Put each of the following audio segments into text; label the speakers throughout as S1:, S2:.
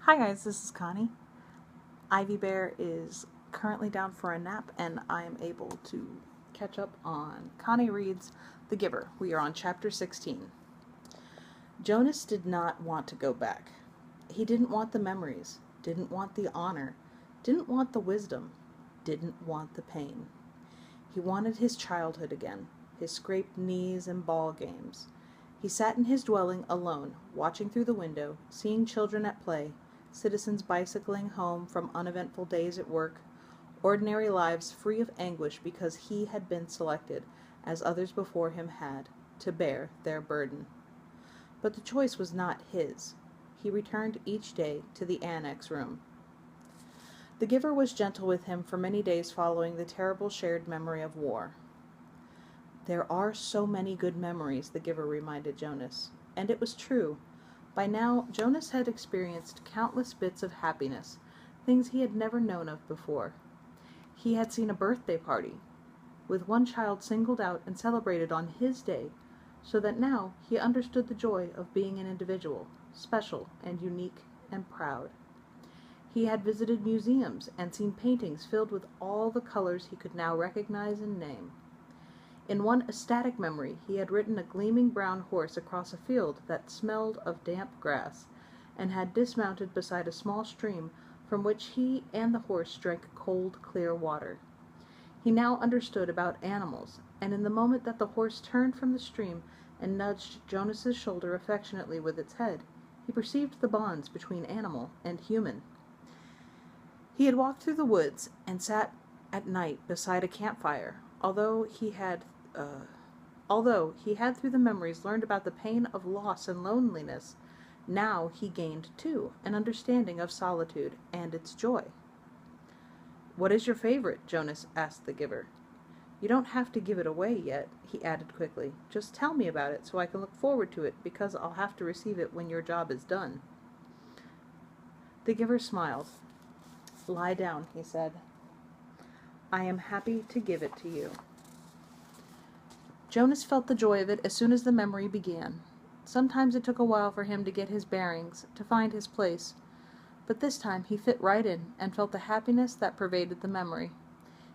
S1: Hi guys, this is Connie. Ivy Bear is currently down for a nap and I am able to catch up on Connie Reed's The Giver. We are on chapter 16. Jonas did not want to go back. He didn't want the memories, didn't want the honor, didn't want the wisdom, didn't want the pain. He wanted his childhood again, his scraped knees and ball games. He sat in his dwelling alone, watching through the window, seeing children at play, citizens bicycling home from uneventful days at work, ordinary lives free of anguish because he had been selected, as others before him had, to bear their burden. But the choice was not his. He returned each day to the annex room. The Giver was gentle with him for many days following the terrible shared memory of war. There are so many good memories, the Giver reminded Jonas, and it was true. By now, Jonas had experienced countless bits of happiness, things he had never known of before. He had seen a birthday party, with one child singled out and celebrated on his day, so that now he understood the joy of being an individual, special and unique and proud. He had visited museums and seen paintings filled with all the colors he could now recognize and name. In one ecstatic memory, he had ridden a gleaming brown horse across a field that smelled of damp grass, and had dismounted beside a small stream from which he and the horse drank cold, clear water. He now understood about animals, and in the moment that the horse turned from the stream and nudged Jonas's shoulder affectionately with its head, he perceived the bonds between animal and human. He had walked through the woods and sat at night beside a campfire, although he had through the memories learned about the pain of loss and loneliness. Now he gained, too, an understanding of solitude and its joy. "What is your favorite?" Jonas asked the Giver. "You don't have to give it away yet," he added quickly. "Just tell me about it so I can look forward to it, because I'll have to receive it when your job is done." The Giver smiled. "Lie down," he said. "I am happy to give it to you." Jonas felt the joy of it as soon as the memory began. Sometimes it took a while for him to get his bearings, to find his place, but this time he fit right in and felt the happiness that pervaded the memory.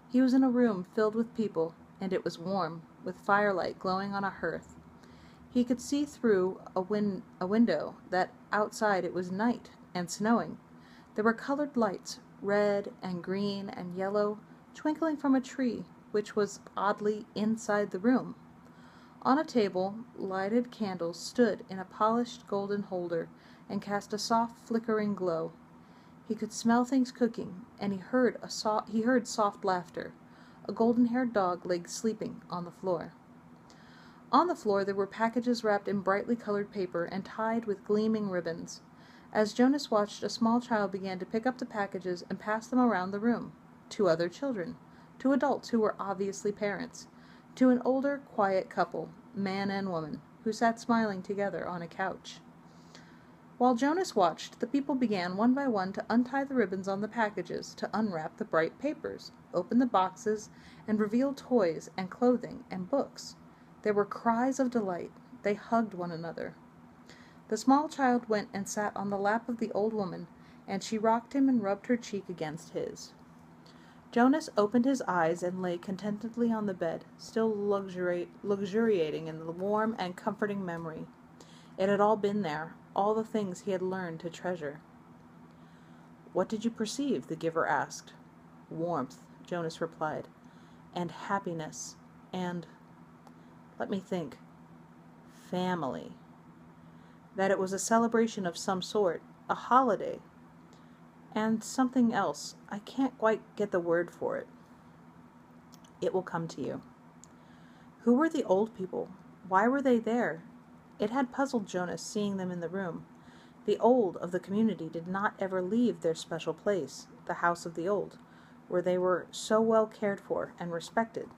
S1: He was in a room filled with people, and it was warm, with firelight glowing on a hearth. He could see through a window that outside it was night and snowing. There were colored lights, red and green and yellow, twinkling from a tree, which was oddly inside the room. On a table, lighted candles stood in a polished golden holder and cast a soft flickering glow. He could smell things cooking, and he heard soft laughter. A golden-haired dog lay sleeping on the floor. On the floor there were packages wrapped in brightly colored paper and tied with gleaming ribbons. As Jonas watched, a small child began to pick up the packages and pass them around the room. 2 other children, 2 adults who were obviously parents, to an older, quiet couple, man and woman, who sat smiling together on a couch. While Jonas watched, the people began one by one to untie the ribbons on the packages, to unwrap the bright papers, open the boxes, and reveal toys and clothing and books. There were cries of delight. They hugged one another. The small child went and sat on the lap of the old woman, and she rocked him and rubbed her cheek against his. Jonas opened his eyes and lay contentedly on the bed, still luxuriating in the warm and comforting memory. It had all been there, all the things he had learned to treasure. "What did you perceive?" the Giver asked. "Warmth," Jonas replied, "and happiness, and, let me think, family. That it was a celebration of some sort, a holiday, and something else. I can't quite get the word for it. It will come to you." Who were the old people? Why were they there? It had puzzled Jonas, seeing them in the room. The old of the community did not ever leave their special place, the house of the old, where they were so well cared for and respected.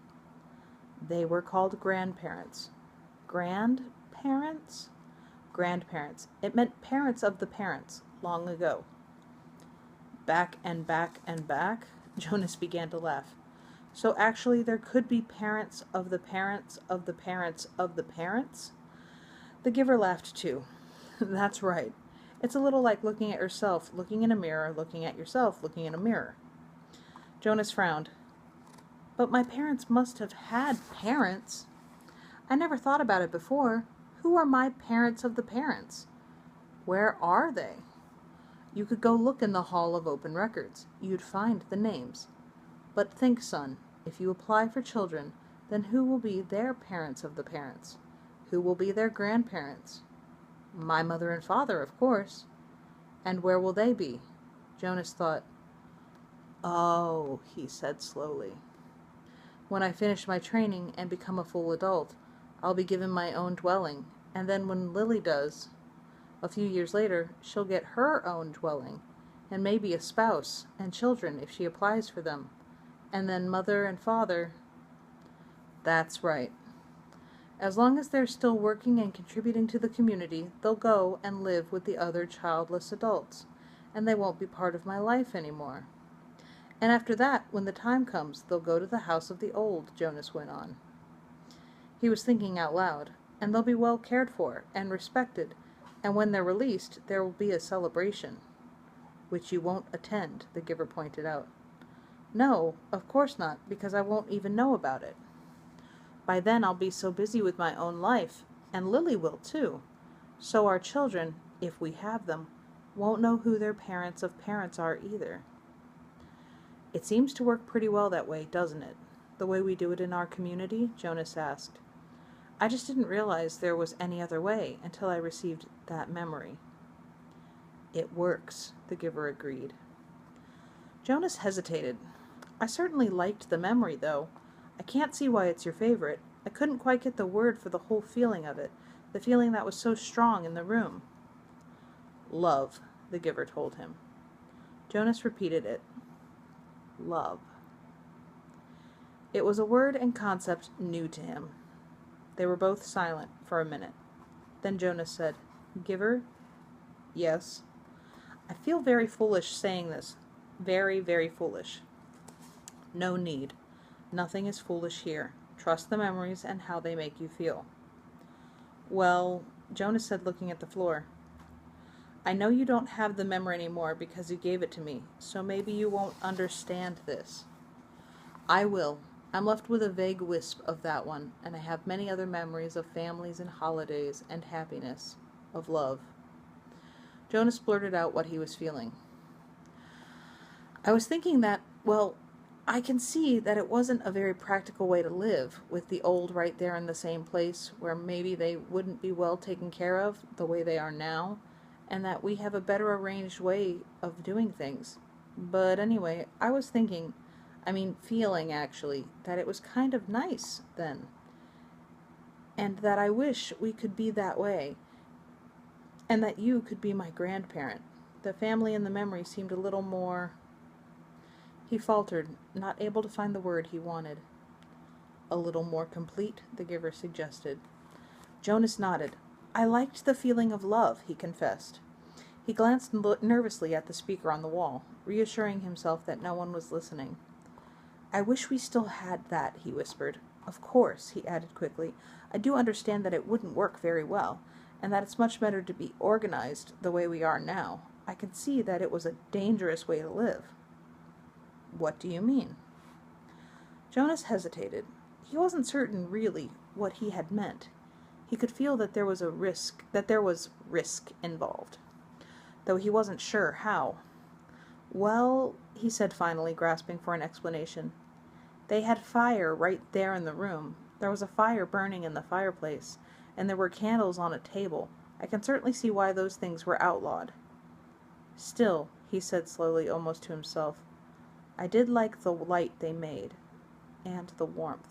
S1: They were called grandparents. Grandparents? Grandparents. It meant parents of the parents, long ago. Back and back and back? Jonas began to laugh. So actually there could be parents of the parents of the parents of the parents? The Giver laughed too. That's right. It's a little like looking at yourself, looking in a mirror, looking at yourself, looking in a mirror. Jonas frowned. But my parents must have had parents. I never thought about it before. Who are my parents of the parents? Where are they? You could go look in the Hall of Open Records. You'd find the names. But think, son, if you apply for children, then who will be their parents of the parents? Who will be their grandparents? My mother and father, of course. And where will they be? Jonas thought. Oh, he said slowly. When I finish my training and become a full adult, I'll be given my own dwelling, and then when Lily does, a few years later, she'll get her own dwelling, and maybe a spouse and children if she applies for them, and then mother and father. That's right. As long as they're still working and contributing to the community, they'll go and live with the other childless adults, and they won't be part of my life anymore. And after that, when the time comes, they'll go to the house of the old, Jonas went on. He was thinking out loud, and they'll be well cared for and respected, and when they're released, there will be a celebration. Which you won't attend, the giver pointed out. No, of course not, because I won't even know about it. By then I'll be so busy with my own life, and Lily will too. So our children, if we have them, won't know who their parents of parents are either. It seems to work pretty well that way, doesn't it? The way we do it in our community? Jonas asked. I just didn't realize there was any other way until I received that memory. It works, the giver agreed. Jonas hesitated. I certainly liked the memory, though. I can't see why it's your favorite. I couldn't quite get the word for the whole feeling of it, the feeling that was so strong in the room. Love, the giver told him. Jonas repeated it. Love. It was a word and concept new to him. They were both silent for a minute. Then Jonas said, Giver? Yes. I feel very foolish saying this. Very, very foolish. No need. Nothing is foolish here. Trust the memories and how they make you feel. Well, Jonas said, looking at the floor, I know you don't have the memory anymore because you gave it to me, so maybe you won't understand this. I will. I'm left with a vague wisp of that one, and I have many other memories of families and holidays and happiness, of love. Jonas blurted out what he was feeling. I was thinking that, well, I can see that it wasn't a very practical way to live, with the old right there in the same place, where maybe they wouldn't be well taken care of the way they are now, and that we have a better arranged way of doing things. But anyway, I was feeling actually, that it was kind of nice then, and that I wish we could be that way, and that you could be my grandparent. The family and the memory seemed a little more... He faltered, not able to find the word he wanted. A little more complete, the giver suggested. Jonas nodded. I liked the feeling of love, he confessed. He glanced nervously at the speaker on the wall, reassuring himself that no one was listening. I wish we still had that, he whispered. Of course, he added quickly, I do understand that it wouldn't work very well, and that it's much better to be organized the way we are now. I can see that it was a dangerous way to live. What do you mean? Jonas hesitated. He wasn't certain, really, what he had meant. He could feel that there was risk involved, though he wasn't sure how. Well, he said finally, grasping for an explanation. They had fire right there in the room. There was a fire burning in the fireplace, and there were candles on a table. I can certainly see why those things were outlawed. Still, he said slowly, almost to himself, I did like the light they made, and the warmth.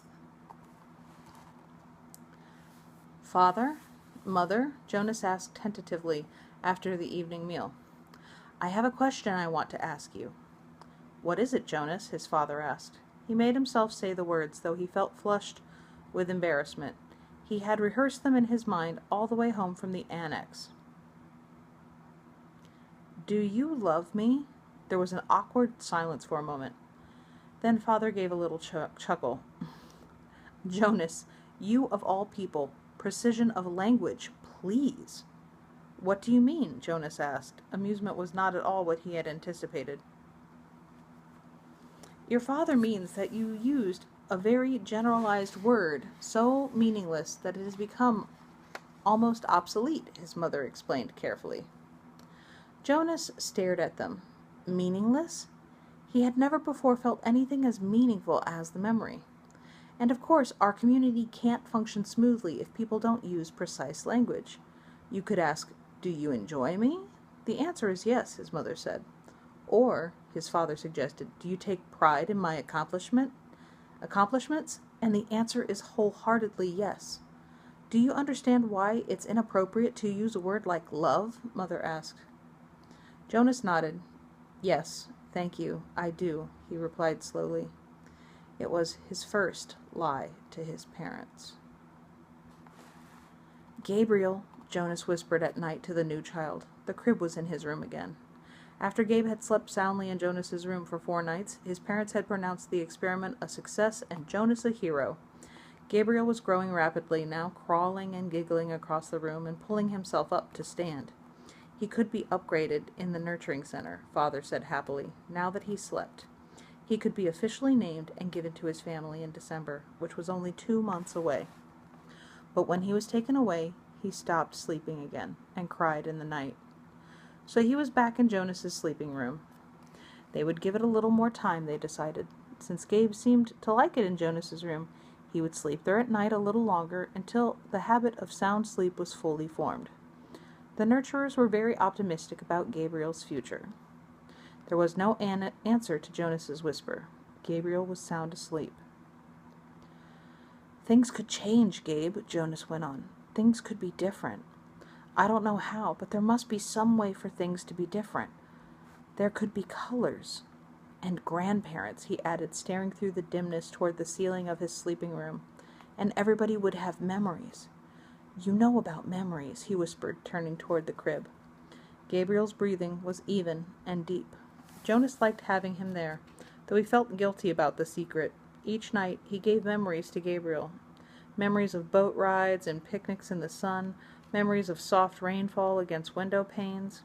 S1: Father? Mother? Jonas asked tentatively after the evening meal. I have a question I want to ask you. What is it, Jonas? His father asked. He made himself say the words, though he felt flushed with embarrassment. He had rehearsed them in his mind all the way home from the annex. Do you love me? There was an awkward silence for a moment. Then Father gave a little chuckle. Jonas, you of all people, precision of language, please. What do you mean? Jonas asked. Amusement was not at all what he had anticipated. Your father means that you used a very generalized word, so meaningless that it has become almost obsolete, his mother explained carefully. Jonas stared at them. Meaningless? He had never before felt anything as meaningful as the memory. And of course, our community can't function smoothly if people don't use precise language. You could ask, "Do you enjoy me?" The answer is yes, his mother said. Or, his father suggested, "Do you take pride in my accomplishments?" And the answer is wholeheartedly yes. "Do you understand why it's inappropriate to use a word like love?" Mother asked. Jonas nodded. "Yes, thank you, I do," he replied slowly. It was his first lie to his parents. "Gabriel," Jonas whispered at night to the new child. The crib was in his room again. After Gabe had slept soundly in Jonas's room for 4 nights, his parents had pronounced the experiment a success and Jonas a hero. Gabriel was growing rapidly, now crawling and giggling across the room and pulling himself up to stand. He could be upgraded in the nurturing center, Father said happily, now that he slept. He could be officially named and given to his family in December, which was only 2 months away. But when he was taken away, he stopped sleeping again and cried in the night. So he was back in Jonas's sleeping room. They would give it a little more time, they decided. Since Gabe seemed to like it in Jonas's room, he would sleep there at night a little longer until the habit of sound sleep was fully formed. The nurturers were very optimistic about Gabriel's future. There was no answer to Jonas's whisper. Gabriel was sound asleep. "Things could change, Gabe," Jonas went on. "Things could be different. I don't know how, but there must be some way for things to be different. There could be colors. And grandparents," he added, staring through the dimness toward the ceiling of his sleeping room. "And everybody would have memories. You know about memories," he whispered, turning toward the crib. Gabriel's breathing was even and deep. Jonas liked having him there, though he felt guilty about the secret. Each night he gave memories to Gabriel. Memories of boat rides and picnics in the sun, memories of soft rainfall against window panes,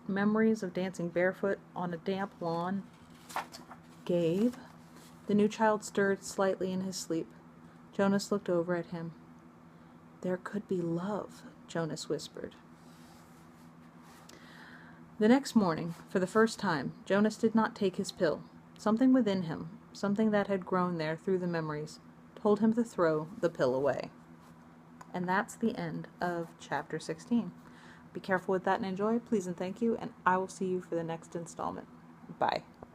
S1: memories of dancing barefoot on a damp lawn. "Gabe?" The new child stirred slightly in his sleep. Jonas looked over at him. "There could be love," Jonas whispered. The next morning, for the first time, Jonas did not take his pill. Something within him, something that had grown there through the memories, told him to throw the pill away. And that's the end of chapter 16. Be careful with that and enjoy. Please and thank you, and I will see you for the next installment. Bye.